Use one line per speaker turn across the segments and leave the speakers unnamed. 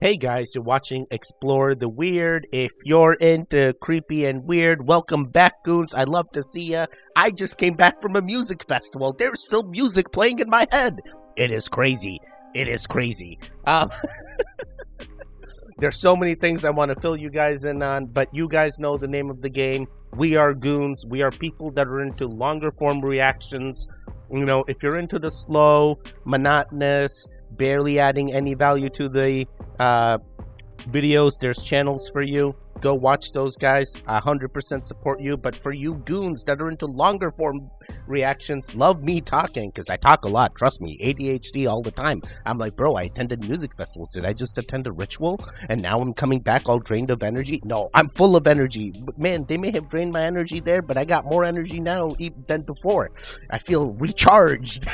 Hey guys, you're watching Explore the Weird. If you're into creepy and weird, welcome back, goons. I'd love to see ya. I just came back from a music festival. There's still music playing in my head. It is crazy. It is crazy. There's so many things I want to fill you guys in on, but you guys know the name of the game. We are goons. We are people that are into longer form reactions. You know, if you're into the slow, monotonous, barely adding any value to the videos, there's channels for you. Go watch those guys. 100% support you. But for you goons that are into longer form reactions, love me talking, because I talk a lot. Trust me, ADHD all the time. I'm like, bro, I attended music festivals. Did I just attend a ritual? And now I'm coming back all drained of energy? No, I'm full of energy. But man, they may have drained my energy there, but I got more energy now than before. I feel recharged.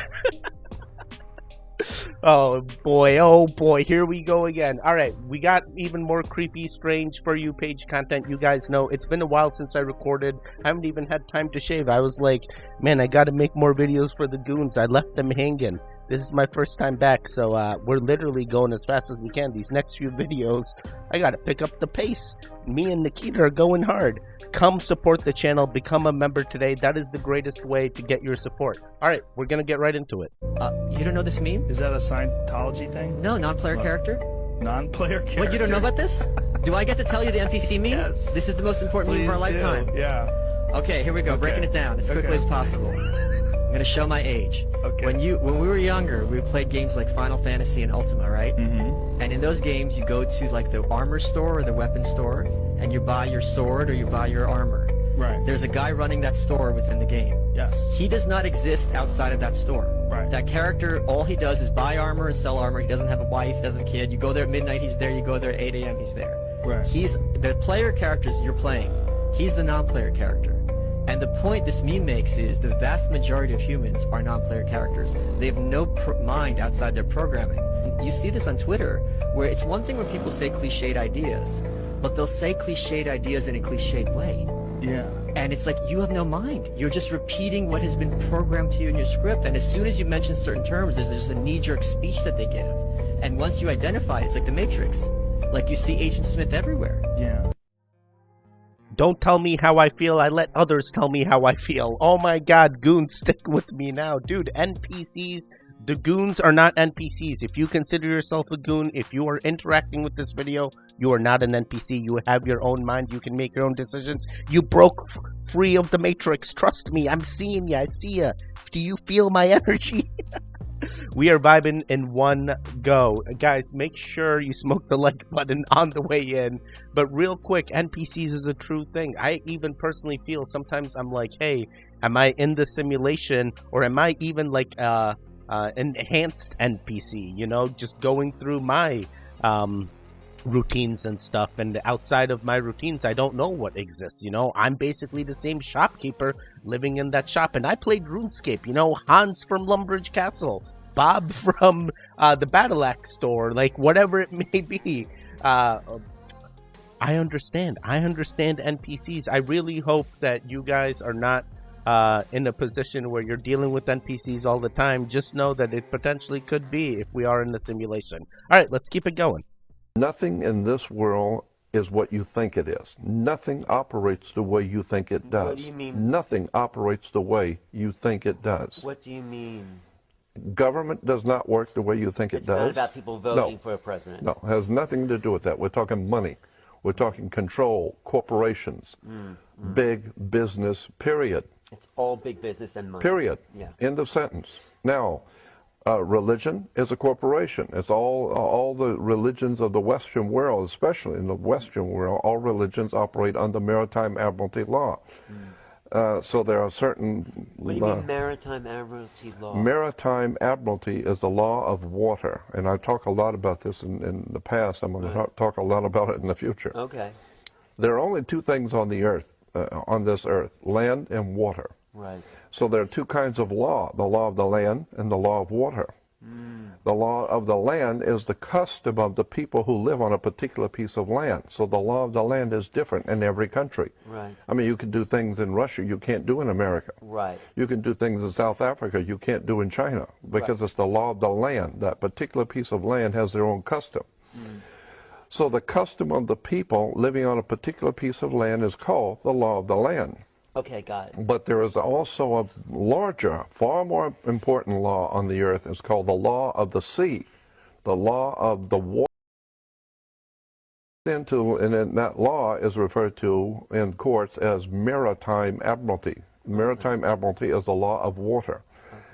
Oh boy, here we go again. All right, we got even more creepy, strange For You page content. You guys know it's been a while since I recorded. I haven't even had time to shave. I was like, man, I gotta make more videos for the goons. I left them hanging. This is my first time back, so we're literally going as fast as we can. These next few videos, I gotta pick up the pace. Me and Nikita are going hard. Come support the channel, become a member today. That is the greatest way to get your support. All right, we're gonna get right into it.
You don't know this meme?
Is that a Scientology thing?
No, non-player character.
Non-player character?
What, you don't know about this? Do I get to tell you the NPC meme?
Yes.
This is the most important meme of our lifetime.
Yeah.
Okay, here we go.
Okay.
Breaking it down as quickly as possible. I'm gonna show my age.
Okay.
When we were younger, we played games like Final Fantasy and Ultima, right?
Mm-hmm.
And in those games, you go to like the armor store or the weapon store, and you buy your sword or you buy your armor.
Right.
There's a guy running that store within the game.
Yes.
He does not exist outside of that store.
Right.
That character, all he does is buy armor and sell armor. He doesn't have a wife, doesn't have a kid. You go there at midnight, he's there. You go there at 8 a.m., he's there.
Right.
He's the player characters you're playing. He's the non-player character. And the point this meme makes is the vast majority of humans are non-player characters. They have no mind outside their programming. You see this on Twitter, where it's one thing when people say cliched ideas, but they'll say cliched ideas in a cliched way.
Yeah.
And it's like, you have no mind. You're just repeating what has been programmed to you in your script. And as soon as you mention certain terms, there's just a knee-jerk speech that they give. And once you identify it, it's like the Matrix. Like you see Agent Smith everywhere.
Yeah.
Don't tell me how I feel. I let others tell me how I feel. Oh my god, goons, stick with me now. Dude, NPCs, the goons are not NPCs. If you consider yourself a goon, if you are interacting with this video, you are not an NPC. You have your own mind. You can make your own decisions. You broke free of the Matrix. Trust me, I'm seeing you. I see you. Do you feel my energy? We are vibing in one go. Guys, make sure you smoke the like button on the way in. But real quick, NPCs is a true thing. I even personally feel sometimes I'm like, hey, am I in the simulation, or am I even like enhanced NPC, you know, just going through my routines and stuff, and outside of my routines I don't know what exists, you know. I'm basically the same shopkeeper living in that shop, and I played RuneScape, you know, Hans from Lumbridge Castle, Bob from the Battle Axe store, like whatever it may be. I understand NPCs. I really hope that you guys are not in a position where you're dealing with NPCs all the time. Just know that it potentially could be if we are in the simulation. All right, let's keep it going.
Nothing in this world is what you think it is. Nothing operates the way you think it does.
What do you mean?
Nothing operates the way you think it does.
What do you mean?
Government does not work the way you think it
It's
does.
not about people voting for a president.
No, it has nothing to do with that. We're talking money. We're talking control, corporations, big business, period.
It's all big business and money.
Period.
Yeah.
End of sentence. Now, religion is a corporation. It's all the religions of the Western world, especially in the Western world, all religions operate under maritime admiralty law. So there are certain...
What do you mean maritime admiralty law?
Maritime admiralty is the law of water, and I talk a lot about this in the past. I'm going to talk a lot about it in the future.
Okay.
There are only two things on the earth, on this earth, land and water.
Right.
So there are two kinds of law, the law of the land and the law of water. The law of the land is the custom of the people who live on a particular piece of land. So the law of the land is different in every country.
Right.
I mean, you can do things in Russia you can't do in America.
Right.
You can do things in South Africa you can't do in China because it's the law of the land. That particular piece of land has their own custom. So the custom of the people living on a particular piece of land is called the law of the land.
Okay, got it.
But there is also a larger, far more important law on the earth. It's called the law of the sea, the law of the water. And that law is referred to in courts as maritime admiralty. Maritime admiralty is the law of water.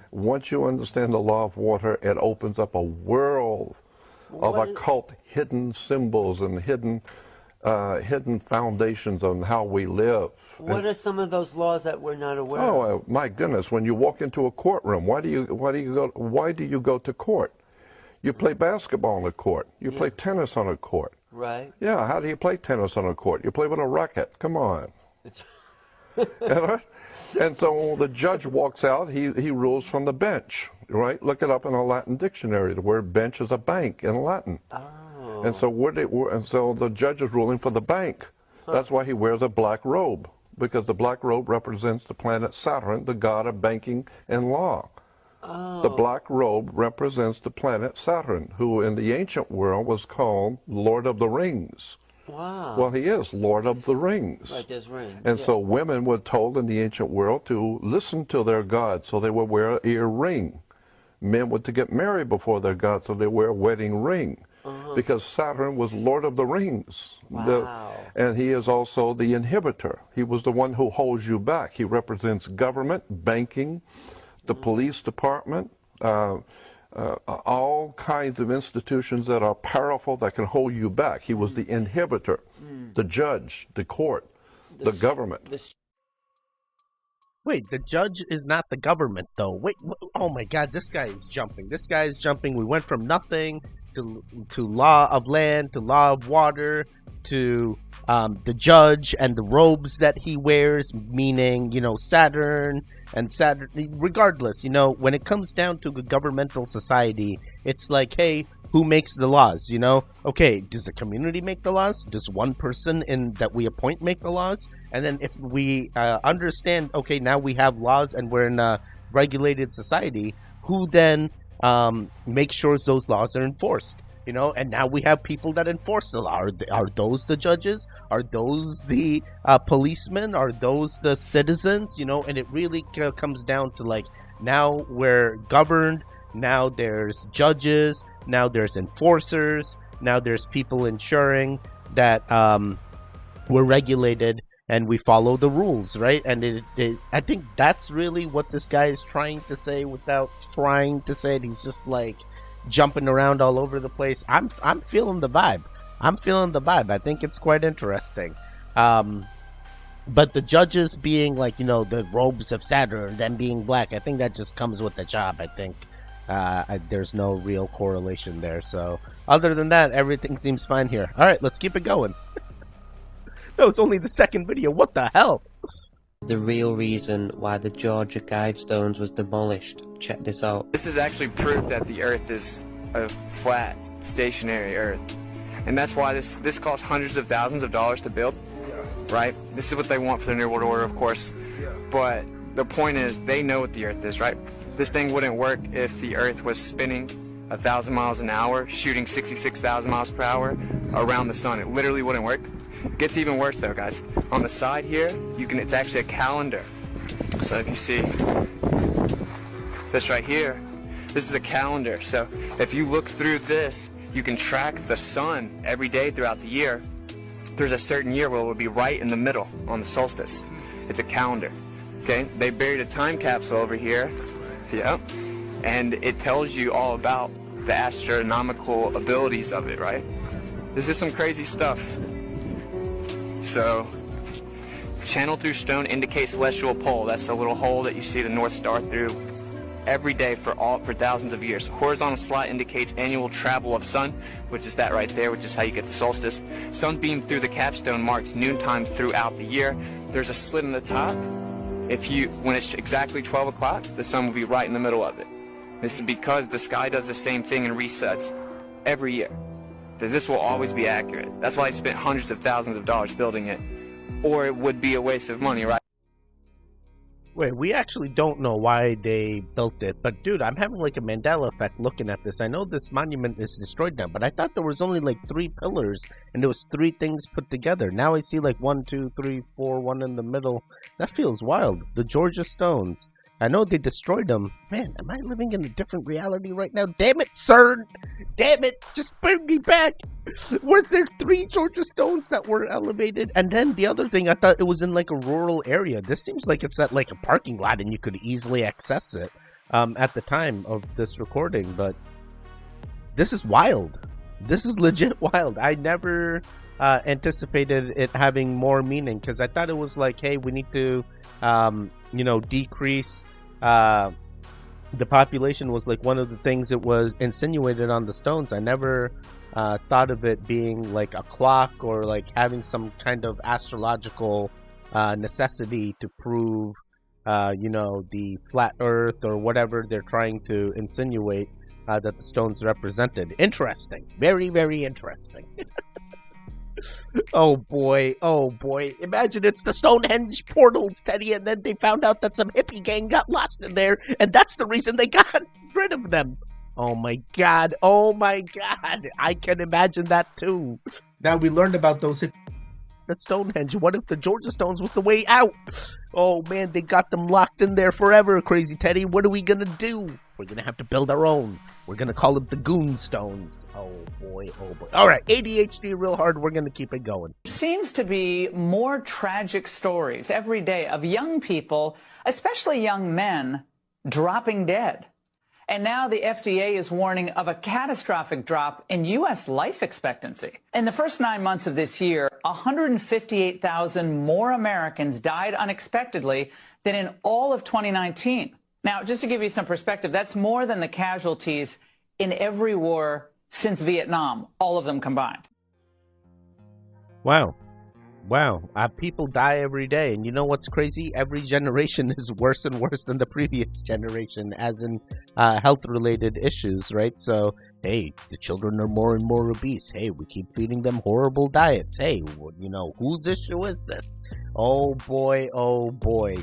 Once you understand the law of water, it opens up a world of occult hidden symbols and hidden foundations on how we live.
What are some of those laws that we're not aware of?
Oh my goodness! When you walk into a courtroom, why do you go to court? You play basketball on a court. You play tennis on a court.
Right.
Yeah. How do you play tennis on a court? You play with a racket. Come on. And so the judge walks out. He rules from the bench. Right. Look it up in a Latin dictionary. The word bench is a bank in Latin.
Oh.
And so the judge is ruling for the bank. That's why he wears a black robe, because the black robe represents the planet Saturn, the god of banking and law.
Oh.
The black robe represents the planet Saturn, who in the ancient world was called Lord of the Rings.
Wow.
Well, he is Lord of the Rings.
Right, there's rings.
And so women were told in the ancient world to listen to their god, so they would wear an ear ring. Men were to get married before their god, so they wear a wedding ring. Because Saturn was Lord of the Rings.
Wow.
And he is also the inhibitor. He was the one who holds you back. He represents government, banking, the police department, all kinds of institutions that are powerful that can hold you back. He was the inhibitor, the judge, the court, the government.
Wait, the judge is not the government, though. Wait, oh my God, this guy is jumping. This guy is jumping. We went from nothing to law of land, to law of water, to the judge and the robes that he wears, meaning, Saturn and Saturn. Regardless, when it comes down to a governmental society, it's like, hey, who makes the laws? Okay, does the community make the laws? Does one person that we appoint make the laws? And then if we understand, okay, now we have laws and we're in a regulated society, who then makes sure those laws are enforced? And now we have people that enforce the law. Are those the judges? Are those the policemen? Are those the citizens? And it really comes down to, like, now we're governed. Now there's judges. Now there's enforcers. Now there's people ensuring that we're regulated and we follow the rules, right? And I think that's really what this guy is trying to say without trying to say it. He's just like jumping around all over the place. I'm feeling the vibe. I think it's quite interesting. But the judges being like, the robes of Saturn, them being black, I think that just comes with the job. I think there's no real correlation there. So other than that, everything seems fine here. All right, let's keep it going. That was only the second video. What the hell?
The real reason why the Georgia Guidestones was demolished. Check this out.
This is actually proof that the Earth is a flat, stationary Earth. And that's why this cost hundreds of thousands of dollars to build, right? This is what they want for the New World Order, of course. But the point is, they know what the Earth is, right? This thing wouldn't work if the Earth was spinning 1,000 miles an hour, shooting 66,000 miles per hour around the sun. It literally wouldn't work. It gets even worse though, guys. On the side here, it's actually a calendar. So if you see this right here, this is a calendar. So if you look through this, you can track the sun every day throughout the year. There's a certain year where it will be right in the middle on the solstice. It's a calendar. Okay, they buried a time capsule over here. Yep. And it tells you all about the astronomical abilities of it, right? This is some crazy stuff. So, channel through stone indicates celestial pole. That's the little hole that you see the North Star through every day for thousands of years. Horizontal slot indicates annual travel of sun, which is that right there, which is how you get the solstice. Sunbeam through the capstone marks noontime throughout the year. There's a slit in the top. When it's exactly 12 o'clock, the sun will be right in the middle of it. This is because the sky does the same thing and resets every year. This will always be accurate. That's why they spent hundreds of thousands of dollars building it. Or it would be a waste of money, right?
Wait, we actually don't know why they built it, but dude, I'm having like a Mandela effect looking at this. I know this monument is destroyed now, but I thought there was only like 3 pillars and there was 3 things put together. Now I see like 1, 2, 3, 4, one in the middle. That feels wild. The Georgia Stones. I know they destroyed them. Man, am I living in a different reality right now? Damn it, CERN! Damn it! Just bring me back! Was there 3 Georgia Stones that were elevated? And then the other thing, I thought it was in like a rural area. This seems like it's at like a parking lot and you could easily access it at the time of this recording. But this is wild. This is legit wild. I never anticipated it having more meaning because I thought it was like, hey, we need to, decrease the population was like one of the things that was insinuated on the stones. I never thought of it being like a clock or like having some kind of astrological necessity to prove, the flat earth or whatever they're trying to insinuate that the stones represented. Interesting. Very, very interesting. Oh boy. Imagine it's the Stonehenge portals, Teddy, and then they found out that some hippie gang got lost in there, and that's the reason they got rid of them. Oh my god. I can imagine that too. Now we learned about those at Stonehenge. What if the Georgia Stones was the way out? Oh man, they got them locked in there forever, Crazy Teddy. What are we gonna do? We're gonna have to build our own. We're gonna call it the Goon Stones. Oh boy. All right, ADHD real hard. We're gonna keep it going.
Seems to be more tragic stories every day of young people, especially young men, dropping dead. And now the FDA is warning of a catastrophic drop in U.S. life expectancy. In the first 9 months of this year, 158,000 more Americans died unexpectedly than in all of 2019. Now, just to give you some perspective, that's more than the casualties in every war since Vietnam, all of them combined.
Wow. People die every day. And you know what's crazy? Every generation is worse and worse than the previous generation, as in health-related issues, right? So, hey, the children are more and more obese. Hey, we keep feeding them horrible diets. Hey, whose issue is this? Oh, boy.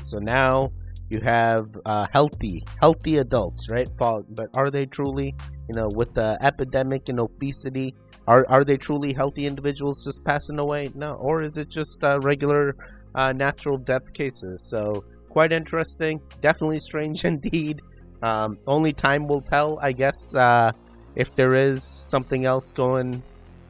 So now you have healthy adults, right? But are they truly, with the epidemic and obesity, are they truly healthy individuals just passing away? No. Or is it just regular natural death cases? So quite interesting. Definitely strange indeed. Only time will tell, I guess, if there is something else going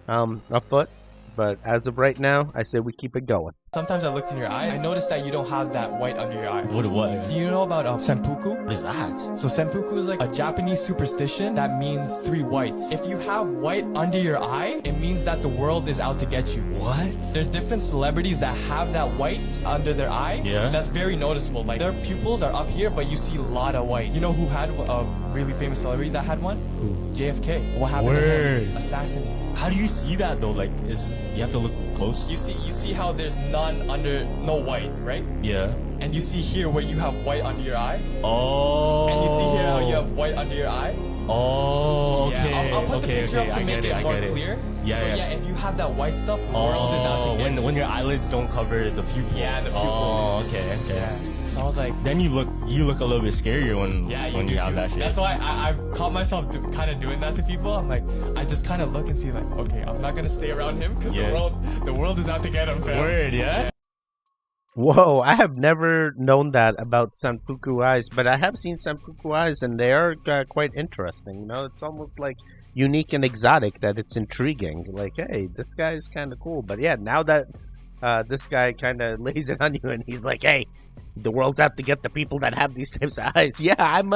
afoot. But as of right now, I say we keep it going.
Sometimes I looked in your eye, I noticed that you don't have that white under your eye.
What?
Do you know about seppuku?
What is that?
So seppuku is like a Japanese superstition that means 3 whites. If you have white under your eye, it means that the world is out to get you.
What?
There's different celebrities that have that white under their eye.
Yeah.
That's very noticeable. Like their pupils are up here, but you see a lot of white. You know who had a really famous celebrity that had one?
Who?
JFK. What happened to him? Assassinated.
How do you see that though? Like, you have to look close.
You see how there's no white, right?
Yeah.
And you see here where you have white under your eye.
Oh.
And you see here how you have white under your eye.
Oh, okay.
Yeah, I'll put the picture up to make it more clear.
Yeah.
If you have that white stuff, the world is out to get you.
When your eyelids don't cover the pupil.
Yeah, the pupil.
Oh, okay.
Yeah. So I was like,
then you look a little bit scarier when you have that shit.
That's why I've caught myself kind of doing that to people. I'm like, I just kind of look and see like, okay, I'm not gonna stay around him because the world is out to get him, fam.
Word, yeah.
Whoa, I have never known that about Sanpuku eyes, but I have seen Sanpuku eyes, and they are quite interesting. It's almost like unique and exotic that it's intriguing. Like, hey, this guy is kind of cool. But yeah, now that this guy kind of lays it on you, and he's like, hey, the world's out to get the people that have these types of eyes. Yeah,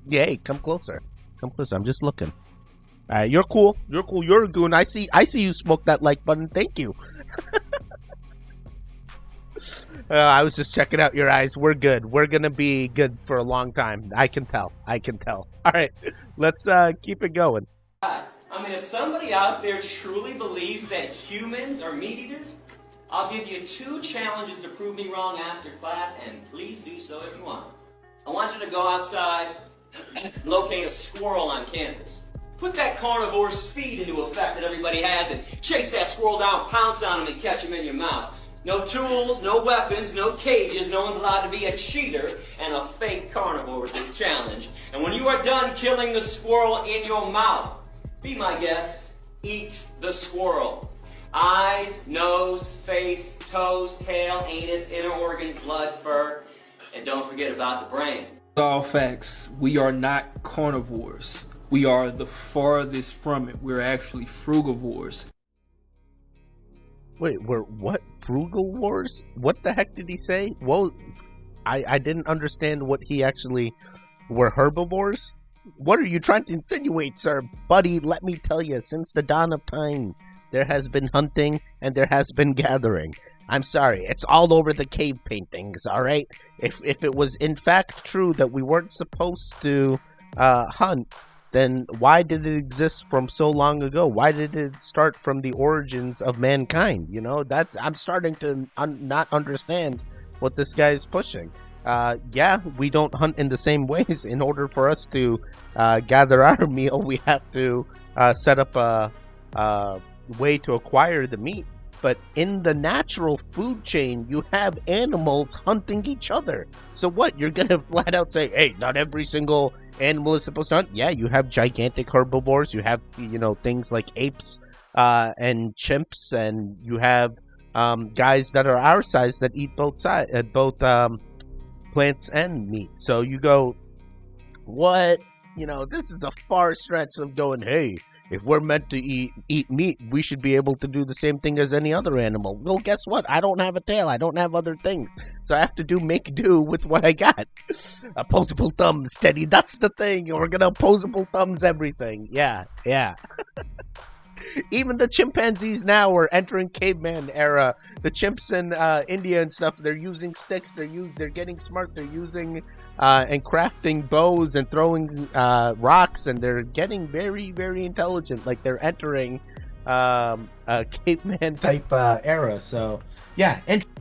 hey, come closer. I'm just looking. All right, you're cool. You're a goon. I see you smoke that like button. Thank you. I was just checking out your eyes. We're good. We're going to be good for a long time. I can tell. All right, let's keep it going.
I mean, if somebody out there truly believes that humans are meat eaters, I'll give you 2 challenges to prove me wrong after class, and please do so if you want. I want you to go outside and locate a squirrel on canvas. Put that carnivore speed into effect that everybody has and chase that squirrel down, pounce on him, and catch him in your mouth. No tools, no weapons, no cages. No one's allowed to be a cheater and a fake carnivore with this challenge. And when you are done killing the squirrel in your mouth, be my guest, eat the squirrel. Eyes, nose, face, toes, tail, anus, inner organs, blood, fur, and don't forget about the brain.
All facts. We are not carnivores. We are the farthest from it. We're actually frugivores.
Wait, we're what? Frugal wars? What the heck did he say? Well, I didn't understand what he actually... We're herbivores? What are you trying to insinuate, sir? Buddy, let me tell you, since the dawn of time, there has been hunting and there has been gathering. I'm sorry, it's all over the cave paintings, all right? If it was in fact true that we weren't supposed to hunt, then why did it exist from so long ago? Why did it start from the origins of mankind? You know, I'm starting to not understand what this guy is pushing. Yeah, we don't hunt in the same ways. In order for us to gather our meal, we have to set up a way to acquire the meat. But in the natural food chain, you have animals hunting each other. So what? You're going to flat out say, hey, not every single animal is supposed to hunt? Yeah, you have gigantic herbivores. You have, things like apes and chimps. And you have guys that are our size that eat both plants and meat. So you go, what? This is a far stretch of going, hey, if we're meant to eat meat, we should be able to do the same thing as any other animal. Well, guess what? I don't have a tail. I don't have other things. So I have to make do with what I got. Opposable thumbs, Teddy. That's the thing. We're going to opposable thumbs everything. Yeah. Even the chimpanzees now are entering caveman era. The chimps in India and stuff, they're using sticks. They're getting smart. They're using and crafting bows and throwing rocks, and they're getting very, very intelligent. Like they're entering a caveman type era. So yeah, interesting.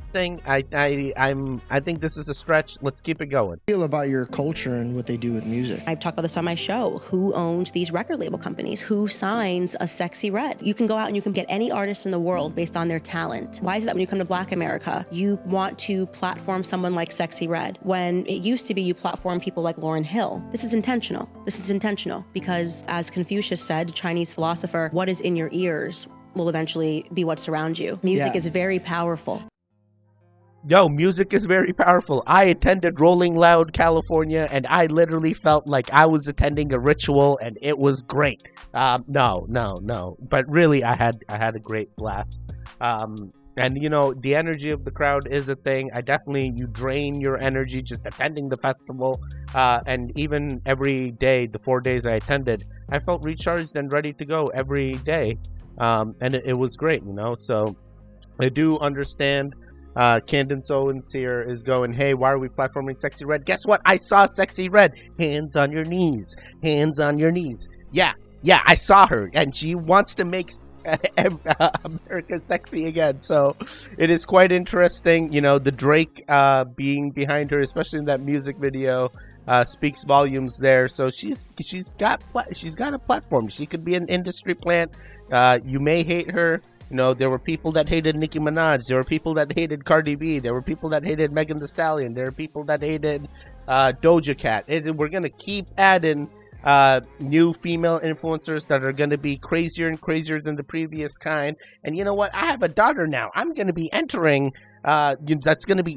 I think this is a stretch. Let's keep it going.
Feel about your culture and what they do with music.
I've talked about this on my show. Who owns these record label companies? Who signs a Sexy Red? You can go out and you can get any artist in the world based on their talent. Why is that when you come to Black America, you want to platform someone like Sexy Red when it used to be you platform people like Lauryn Hill? This is intentional. This is intentional because, as Confucius said, Chinese philosopher, what is in your ears will eventually be what surrounds you. Music is very powerful.
Yo, music is very powerful. I attended Rolling Loud, California, and I literally felt like I was attending a ritual, and it was great. No. But really, I had a great blast. And, the energy of the crowd is a thing. You drain your energy just attending the festival. And even every day, the 4 days I attended, I felt recharged and ready to go every day. And it was great, So I do understand. Camden Solons here is going, hey, why are we platforming Sexy Red? Guess what? I saw Sexy Red. Hands on your knees. Hands on your knees. Yeah, I saw her, and she wants to make America sexy again. So it is quite interesting. The Drake being behind her, especially in that music video, speaks volumes there. So she's got a platform. She could be an industry plant. You may hate her. There were people that hated Nicki Minaj. There were people that hated Cardi B. There were people that hated Megan Thee Stallion. There are people that hated Doja Cat. We're going to keep adding new female influencers that are going to be crazier and crazier than the previous kind. And you know what? I have a daughter now. I'm going to be entering.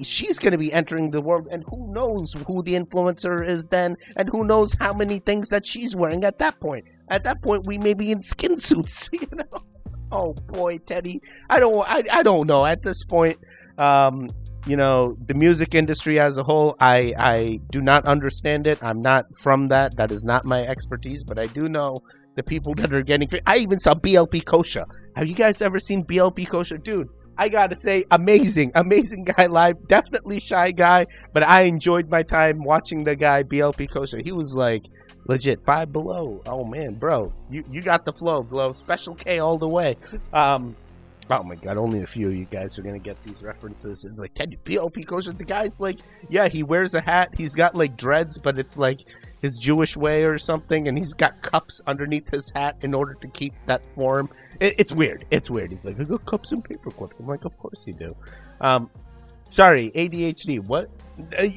She's going to be entering the world. And who knows who the influencer is then. And who knows how many things that she's wearing at that point. At that point, we may be in skin suits, Oh boy, Teddy. I don't know. At this point, the music industry as a whole, I do not understand it. I'm not from that. That is not my expertise, but I do know the people that are getting. I even saw BLP Kosha. Have you guys ever seen BLP Kosha? Dude, I gotta say, amazing guy live. Definitely shy guy, but I enjoyed my time watching the guy BLP Kosha. He was like legit Five Below. Oh man, bro, you got the flow, Glow. Special K all the way. Oh my god, only a few of you guys are gonna get these references. It's like Teddy BLP Kosha. The guy's like, yeah, he wears a hat. He's got like dreads, but it's like his Jewish way or something, and he's got cups underneath his hat in order to keep that form. It's weird. It's weird. He's like, I got cups and paper clips. I'm like, of course you do. Sorry, ADHD. What?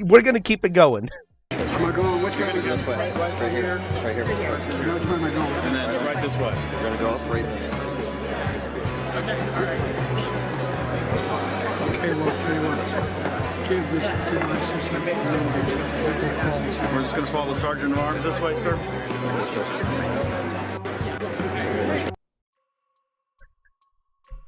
We're gonna keep it going.
Am I going? Which way am I going? Right here. Right here. Which way am I going?
And then right this way.
We're gonna go up right there. Okay. All right. Okay. Well, I'll tell you what. Give this to my assistant.
We're just gonna follow the sergeant of arms this way, sir.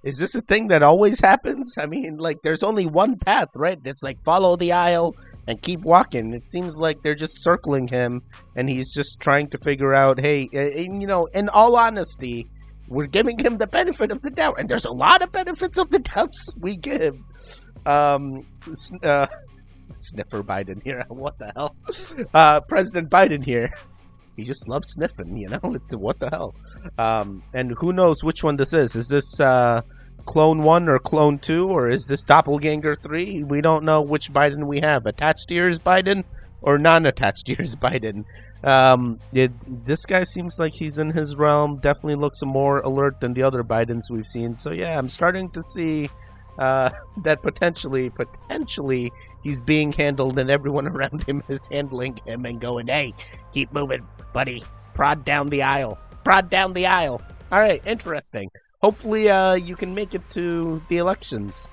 Is this a thing that always happens? I mean, like, there's only one path, right? It's like follow the aisle and keep walking. It seems like they're just circling him, and he's just trying to figure out, hey, you know, in all honesty, we're giving him the benefit of the doubt, and there's a lot of benefits of the doubts we give. Sniffer Biden here. What the hell? President Biden here. He just loves sniffing, you know? It's what the hell? And who knows which one this is. Is this Clone 1 or Clone 2? Or is this Doppelganger 3? We don't know which Biden we have. Attached ears Biden or non-attached ears Biden? This guy seems like he's in his realm. Definitely looks more alert than the other Bidens we've seen. So yeah, I'm starting to see that potentially he's being handled and everyone around him is handling him and going, hey, keep moving, buddy. Prod down the aisle. All right, interesting. Hopefully you can make it to the elections.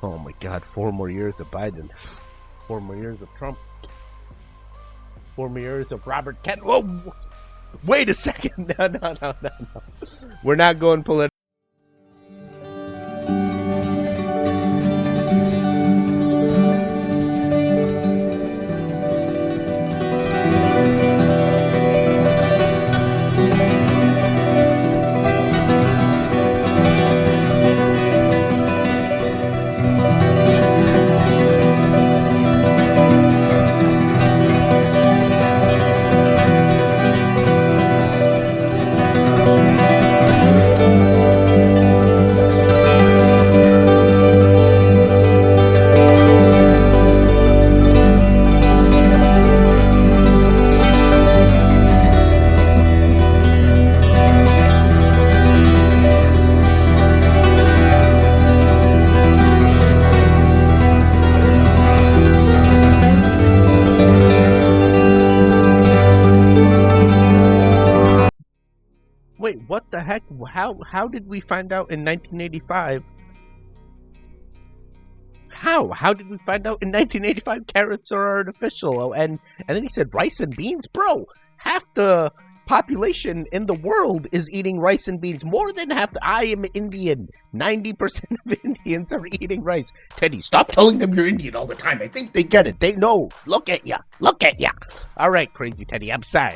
Oh my God, 4 more years of Biden. 4 more years of Trump. 4 more years of Robert Kennedy. Whoa! Wait a second. No. We're not going political. Wait, what the heck? How did we find out in 1985? How did we find out in 1985 carrots are artificial? Oh, and then he said rice and beans? Bro, half the population in the world is eating rice and beans. More than half. I am Indian. 90% of Indians are eating rice. Teddy, stop telling them you're Indian all the time. I think they get it. They know. Look at ya. All right, crazy Teddy. I'm sorry.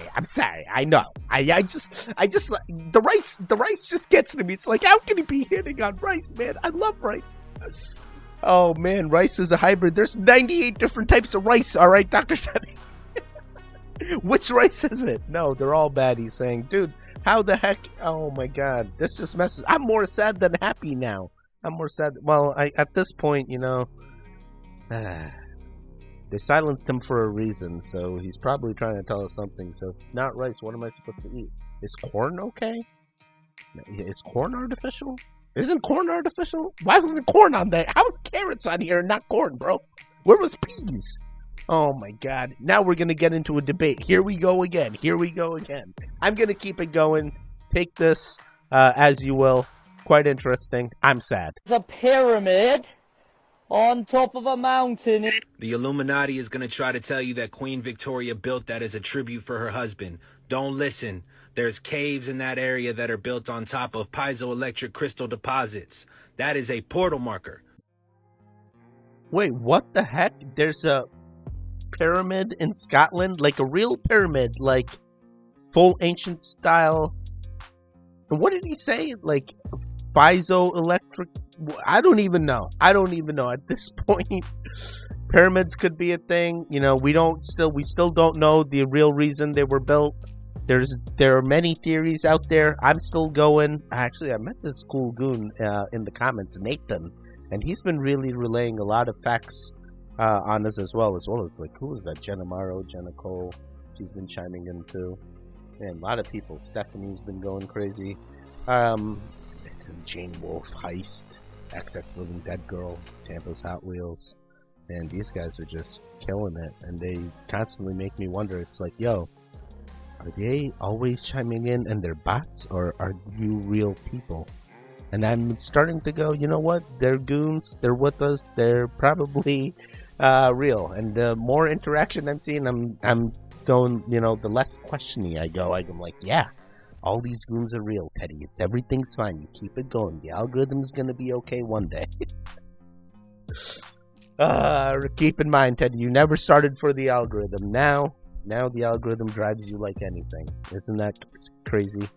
I know. I just the rice just gets to me. It's like, how can he be hitting on rice, man? I love rice. Oh man, rice is a hybrid. There's 98 different types of rice. All right, Dr. Sebi. Which rice is it? No, they're all bad, he's saying. Dude, how the heck? Oh my God, this just messes. I'm more sad than happy now. I'm more sad. Well, at this point, you know, they silenced him for a reason, so he's probably trying to tell us something. So if not rice, what am I supposed to eat? Is corn okay? Is corn artificial? Isn't corn artificial? Why wasn't corn on there? How was carrots on here and not corn, bro? Where was peas? Oh my God. Now we're going to get into a debate. Here we go again. I'm going to keep it going. Take this as you will. Quite interesting. I'm sad.
The pyramid on top of a mountain.
The Illuminati is going to try to tell you that Queen Victoria built that as a tribute for her husband. Don't listen. There's caves in that area that are built on top of piezoelectric crystal deposits. That is a portal marker.
Wait, what the heck? There's a pyramid in Scotland? Like a real pyramid, like full ancient style. And what did he say? Like piezoelectric? I don't even know at this point. Pyramids could be a thing. You know, we still don't know the real reason they were built. There are many theories out there. I'm still going. Actually, I met this cool goon in the comments, Nathan, and he's been really relaying a lot of facts on this as well as like, who was that? Jenna Morrow, Jenna Cole. She's been chiming in too. Man, a lot of people. Stephanie's been going crazy. Jane Wolf, Heist, XX Living Dead Girl, Tampa's Hot Wheels, and these guys are just killing it, and they constantly make me wonder. It's like, yo, are they always chiming in and they're bots, or are you real people? And I'm starting to go, you know what? They're goons. They're with us. They're probably real. And the more interaction I'm seeing, I'm going, you know, the less questioning I go. I'm like, yeah, all these goons are real, Teddy. Everything's fine. You keep it going. The algorithm's gonna be okay one day. Keep in mind, Teddy, you never started for the algorithm. Now the algorithm drives you like anything. Isn't that crazy?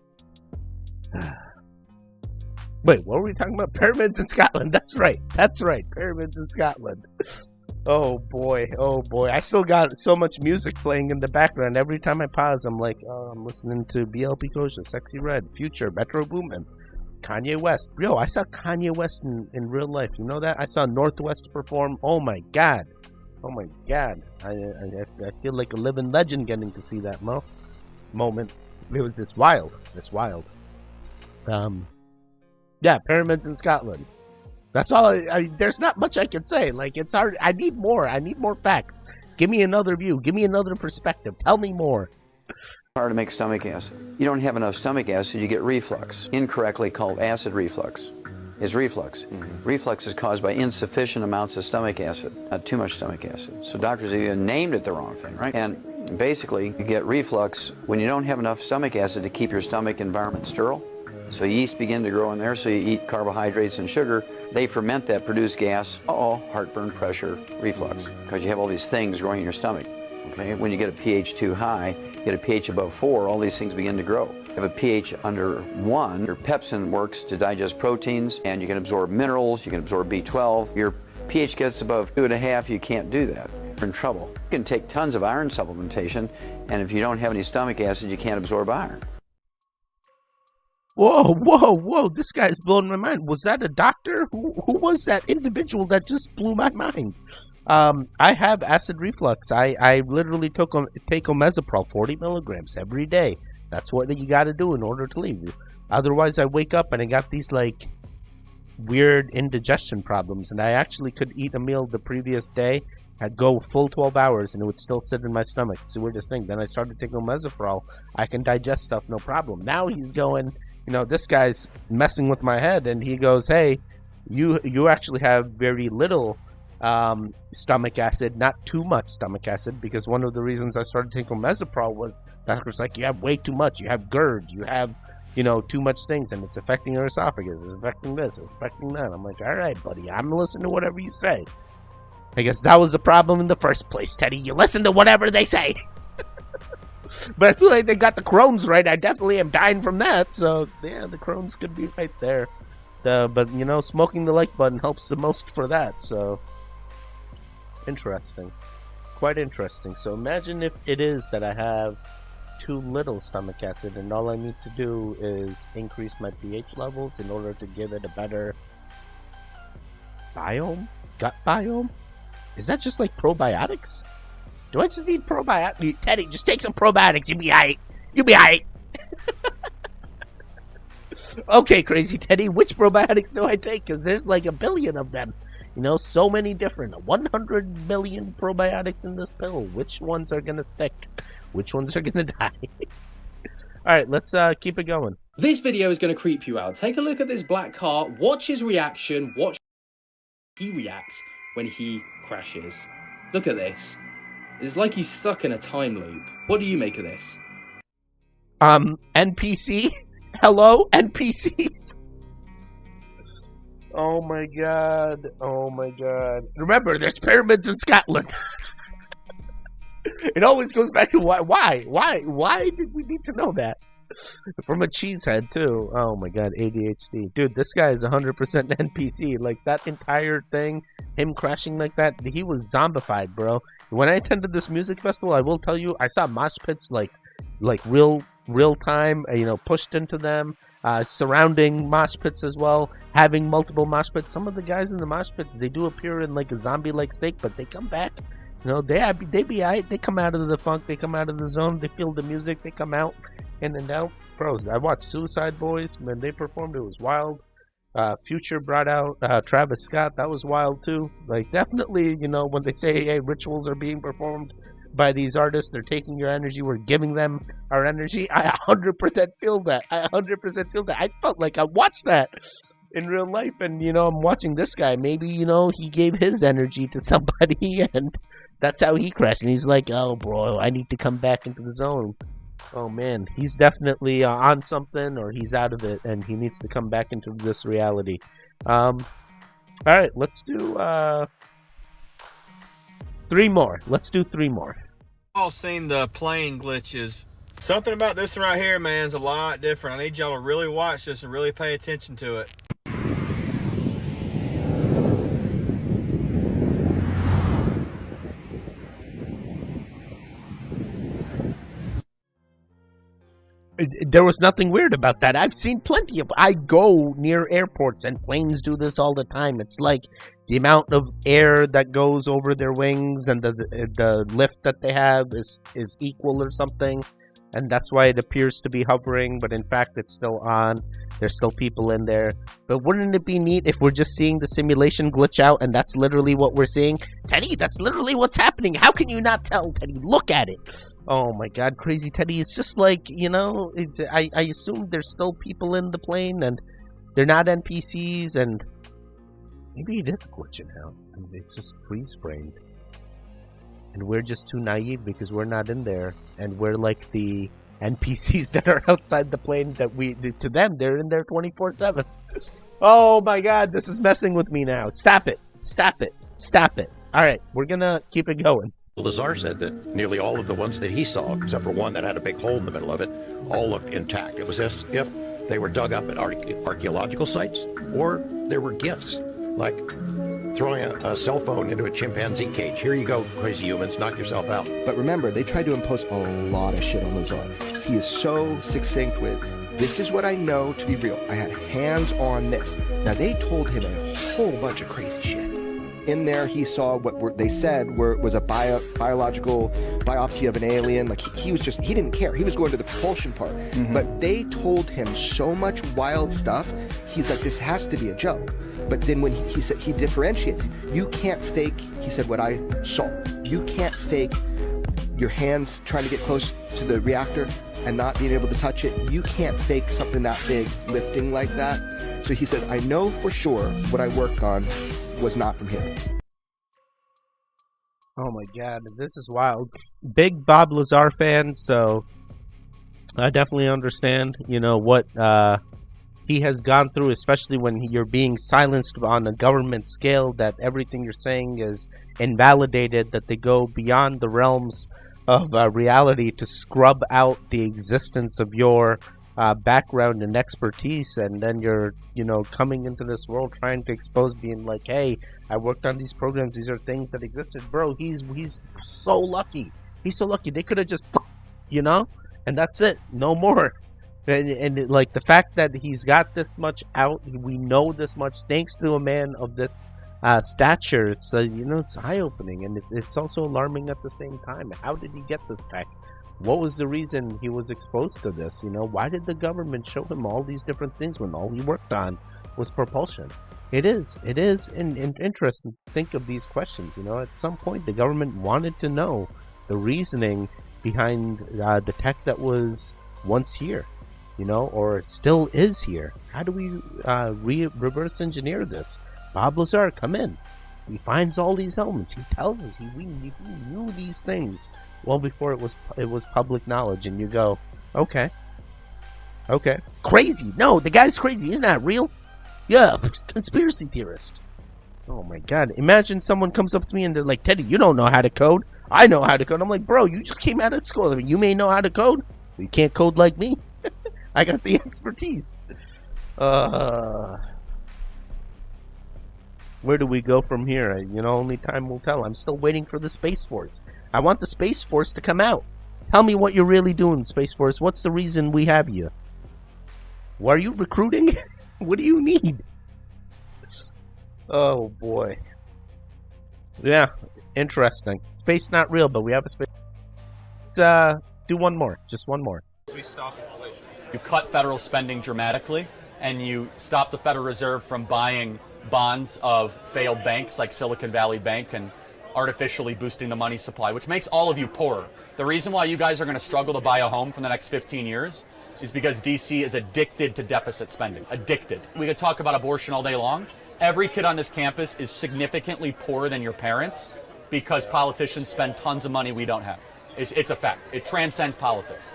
Wait, what were we talking about? Pyramids in Scotland. That's right. Pyramids in Scotland. Oh boy. I still got so much music playing in the background. Every time I pause, I'm like, oh, I'm listening to BLP Kosha, Sexy Red, Future, Metro Boomin, Kanye West. Yo, I saw Kanye West in real life. You know that? I saw Northwest perform. Oh my god. I feel like a living legend getting to see that moment. It's wild. Yeah, pyramids in Scotland. That's all. There's not much I can say. Like, it's hard. I need more facts. Give me another view. Give me another perspective. Tell me more.
Hard to make stomach acid. You don't have enough stomach acid, you get reflux. Incorrectly called acid reflux is reflux. Reflux is caused by insufficient amounts of stomach acid, not too much stomach acid. So doctors have even named it the wrong thing, right? And basically, you get reflux when you don't have enough stomach acid to keep your stomach environment sterile. So yeast begin to grow in there, so you eat carbohydrates and sugar. They ferment that, produce gas. Heartburn, pressure, reflux, because you have all these things growing in your stomach. Okay, when you get a pH too high, you get a pH above 4, all these things begin to grow. You have a pH under 1, your pepsin works to digest proteins, and you can absorb minerals, you can absorb B12. Your pH gets above 2.5, you can't do that. You're in trouble. You can take tons of iron supplementation, and if you don't have any stomach acid, you can't absorb iron.
Whoa, this guy's blowing my mind. Was that a doctor? Who was that individual that just blew my mind? I have acid reflux. I literally take omeprazole, 40 milligrams every day. That's what you got to do in order to leave. Otherwise, I wake up and I got these like weird indigestion problems, and I actually could eat a meal the previous day, I'd go full 12 hours, and it would still sit in my stomach. It's the weirdest thing. Then I started taking omeprazole. I can digest stuff, no problem. Now he's going, you know, this guy's messing with my head, and he goes, hey, you actually have very little stomach acid, not too much stomach acid, because one of the reasons I started taking omeprazole was doctor's like, you have way too much, you have GERD, you have, you know, too much things, and it's affecting your esophagus, it's affecting this, it's affecting that. I'm like, all right, buddy, I'm listening to whatever you say. I guess that was the problem in the first place, Teddy. You listen to whatever they say. But I feel like they got the Crohn's right. I definitely am dying from that. So, yeah, the Crohn's could be right there. But, you know, smoking the like button helps the most for that. So, interesting. Quite interesting. So, imagine if it is that I have too little stomach acid, and all I need to do is increase my pH levels in order to give it a better biome? Gut biome? Is that just like probiotics? Do I just need probiotics? Teddy, just take some probiotics. You'll be aight. You'll be aight. Okay, Crazy Teddy, which probiotics do I take? Because there's like a billion of them. You know, so many different. 100 million probiotics in this pill. Which ones are going to stick? Which ones are going to die? All right, let's keep it going.
This video is going to creep you out. Take a look at this black car. Watch his reaction. Watch how he reacts when he crashes. Look at this. It's like he's stuck in a time loop. What do you make of this?
NPC? Hello, NPCs? Oh my god. Oh my god. Remember, there's pyramids in Scotland. It always goes back to why did we need to know that? From a cheesehead, too. Oh my god, ADHD. Dude, this guy is 100% NPC. Like, that entire thing, him crashing like that, he was zombified, bro. When I attended this music festival, I will tell you, I saw mosh pits like real time, you know, pushed into them, surrounding mosh pits as well, having multiple mosh pits. Some of the guys in the mosh pits, they do appear in like a zombie-like state, but they come back. You know, they be alright. They come out of the funk, they come out of the zone, they feel the music, they come out in and out. pros. I watched Suicide Boys when they performed. It was wild. Future brought out Travis Scott. That was wild too. Like, definitely, you know, when they say, hey, rituals are being performed by these artists, they're taking your energy, we're giving them our energy. I 100% feel that. I felt like I watched that in real life, and, you know, I'm watching this guy. Maybe, you know, he gave his energy to somebody, and that's how he crashed. And he's like, oh, bro, I need to come back into the zone. Oh, man, he's definitely on something, or he's out of it, and he needs to come back into this reality. All right, let's do 3 more. Let's do 3 more.
All seen the plane glitches. Something about this right here, man, is a lot different. I need y'all to really watch this and really pay attention to it.
There was nothing weird about that. I've seen plenty of... I go near airports, and planes do this all the time. It's like the amount of air that goes over their wings and the lift that they have is equal or something. And that's why it appears to be hovering, but in fact it's still on. There's still people in there. But wouldn't it be neat if we're just seeing the simulation glitch out and that's literally what we're seeing? Teddy, that's literally what's happening. How can you not tell, Teddy? Look at it. Oh my god, Crazy Teddy. It's just like, you know, I assume there's still people in the plane and they're not NPCs, and maybe it is glitching out. I mean, it's just freeze framed. And we're just too naive because we're not in there, and we're like the NPCs that are outside the plane that to them, they're in there 24/7. Oh my god, this is messing with me now. Stop it. Stop it. Stop it. All right, we're going to keep it going.
Lazar said that nearly all of the ones that he saw, except for one that had a big hole in the middle of it, all looked intact. It was as if they were dug up at archaeological sites, or there were gifts, like throwing a cell phone into a chimpanzee cage. Here you go, crazy humans, knock yourself out.
But remember, they tried to impose a lot of shit on Lazar. He is so succinct with, this is what I know to be real. I had hands on this. Now, they told him a whole bunch of crazy shit. In there, he saw they said was a biological biopsy of an alien. Like, he didn't care. He was going to the propulsion part. Mm-hmm. But they told him so much wild stuff. He's like, this has to be a joke. But then when he said, he differentiates, you can't fake, he said, what I saw. You can't fake your hands trying to get close to the reactor and not being able to touch it. You can't fake something that big lifting like that. So he said, I know for sure what I worked on was not from him.
Oh my god, this is wild. Big Bob Lazar fan, so I definitely understand, you know, what he has gone through, especially when you're being silenced on a government scale, that everything you're saying is invalidated, that they go beyond the realms of reality to scrub out the existence of your background and expertise, and then you're, you know, coming into this world trying to expose, being like, hey, I worked on these programs, these are things that existed. Bro, he's so lucky. He's so lucky. They could have just, you know, and that's it. No more. And like, the fact that he's got this much out, we know this much, thanks to a man of this stature, it's, you know, it's eye-opening, and it's also alarming at the same time. How did he get this tech? What was the reason he was exposed to this? You know, why did the government show him all these different things when all he worked on was propulsion? It is interesting to think of these questions. You know, at some point the government wanted to know the reasoning behind the tech that was once here, you know, or it still is here. How do we reverse engineer this? Bob Lazar, come in. He finds all these elements. He tells us we knew these things well before it was public knowledge. And you go, okay, crazy. No, the guy's crazy. He's not real. Yeah, conspiracy theorist. Oh my god! Imagine someone comes up to me and they're like, Teddy, you don't know how to code. I know how to code. I'm like, bro, you just came out of school. I mean, you may know how to code, but you can't code like me. I got the expertise. Where do we go from here? You know, only time will tell. I'm still waiting for the Space Force. I want the Space Force to come out. Tell me what you're really doing, Space Force. What's the reason we have you? Why are you recruiting? What do you need? Oh, boy. Yeah, interesting. Space not real, but we have a space. Let's do one more. Just one more.
We stop inflation.
You cut federal spending dramatically, and you stop the Federal Reserve from buying bonds of failed banks like Silicon Valley Bank and artificially boosting the money supply, which makes all of you poorer. The reason why you guys are going to struggle to buy a home for the next 15 years is because D.C. is addicted to deficit spending. Addicted. We could talk about abortion all day long. Every kid on this campus is significantly poorer than your parents because politicians spend tons of money we don't have. It's a fact. It transcends politics.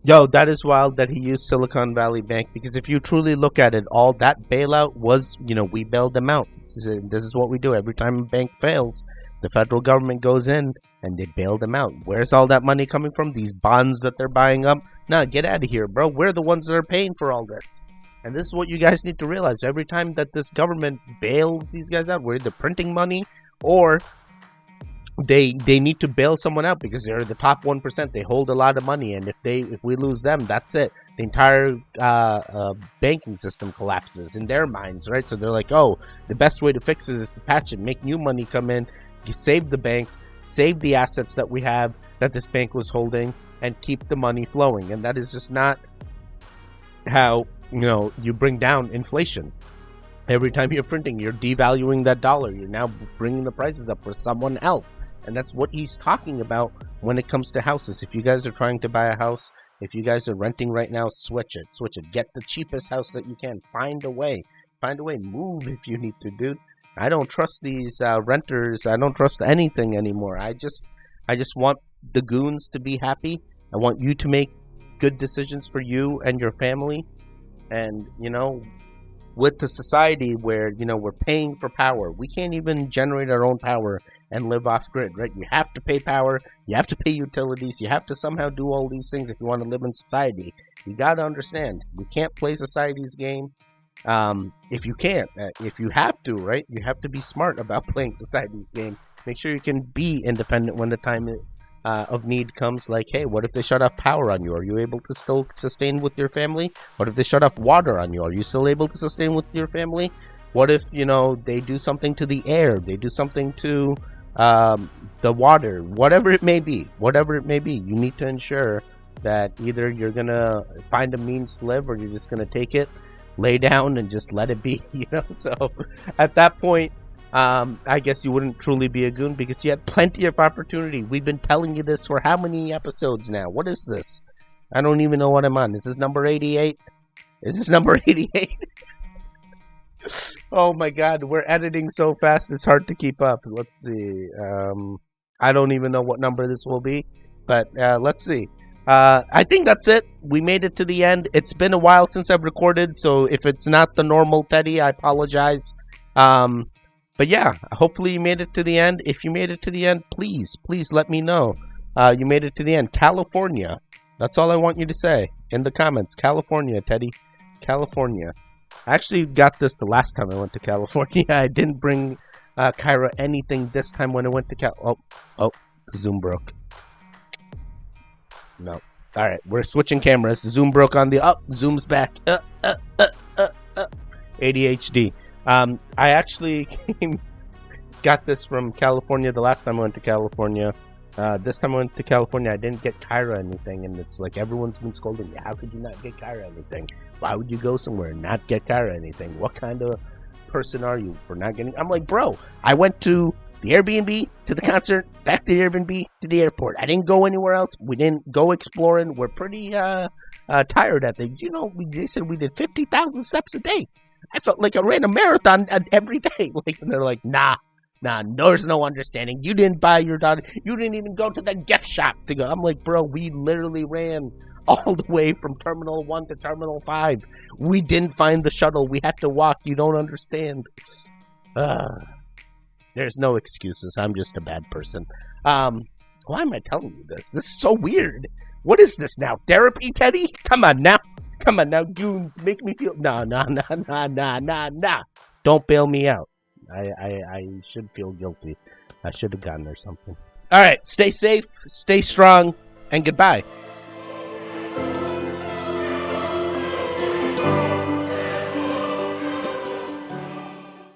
Yo, that is wild that he used Silicon Valley Bank, because if you truly look at it, all that bailout was, we bailed them out. This is what we do. Every time a bank fails, the federal government goes in and they bail them out. Where's all that money coming from? These bonds that they're buying up? Nah, get out of here, bro. We're the ones that are paying for all this. And this is what you guys need to realize. Every time that this government bails these guys out, we're either printing money or they need to bail someone out because they're the top 1%. They hold a lot of money, and if we lose them, that's it. The entire banking system collapses in their minds, right? So they're like, oh, the best way to fix it is to patch it, make new money come in, you save the banks, save the assets that we have that this bank was holding, and keep the money flowing. And that is just not how you bring down inflation. Every time you're printing, you're devaluing that dollar. You're now bringing the prices up for someone else. And that's what he's talking about when it comes to houses. If you guys are trying to buy a house, if you guys are renting right now, switch it. Get the cheapest house that you can. Find a way. Move if you need to, dude. I don't trust these renters. I don't trust anything anymore. I just want the goons to be happy. I want you to make good decisions for you and your family. And, with the society where, we're paying for power, we can't even generate our own power and live off grid, right? You have to pay power, you have to pay utilities, you have to somehow do all these things if you want to live in society. You got to understand, we can't play society's game if you can't. If you have to, right? You have to be smart about playing society's game. Make sure you can be independent when the time of need comes. Like, hey, what if they shut off power on you? Are you able to still sustain with your family? What if they shut off water on you? Are you still able to sustain with your family? What if, they do something to the air? They do something to the water? Whatever it may be. You need to ensure that either you're going to find a means to live or you're just going to take it, lay down, and just let it be, So at that point, I guess you wouldn't truly be a goon because you had plenty of opportunity. We've been telling you this for how many episodes now? What is this? I don't even know what I'm on. Is this number 88? Is this number 88? Oh my god, we're editing so fast it's hard to keep up. Let's see. I don't even know what number this will be, but let's see. I think that's it. We made it to the end. It's been a while since I've recorded, so if it's not the normal Teddy, I apologize. But yeah, hopefully you made it to the end. If you made it to the end, please let me know you made it to the end. California. That's all I want you to say in the comments. California, Teddy. California. I actually got this the last time I went to California. I didn't bring Kyra anything this time when I went to Oh, Zoom broke. No. All right, we're switching cameras. Zoom broke on the... Zoom's back. ADHD. I actually got this from California the last time I went to California. This time I went to California, I didn't get Kyra anything, and it's like everyone's been scolding me. How could you not get Kyra anything? Why would you go somewhere and not get Kyra anything? What kind of person are you for not getting... I'm like, bro, I went to the Airbnb, to the concert, back to the Airbnb, to the airport. I didn't go anywhere else. We didn't go exploring. We're pretty tired at the... they said we did 50,000 steps a day. I felt like I ran a marathon every day. And they're like, nah, there's no understanding. You didn't buy your daughter. You didn't even go to the gift shop to go. I'm like, bro, we literally ran all the way from Terminal 1 to Terminal 5. We didn't find the shuttle. We had to walk. You don't understand. There's no excuses. I'm just a bad person. Why am I telling you this? This is so weird. What is this now? Therapy, Teddy? Come on now, goons. Make me feel... Nah. Don't bail me out. I should feel guilty. I should have gone or something. All right, stay safe, stay strong, and goodbye.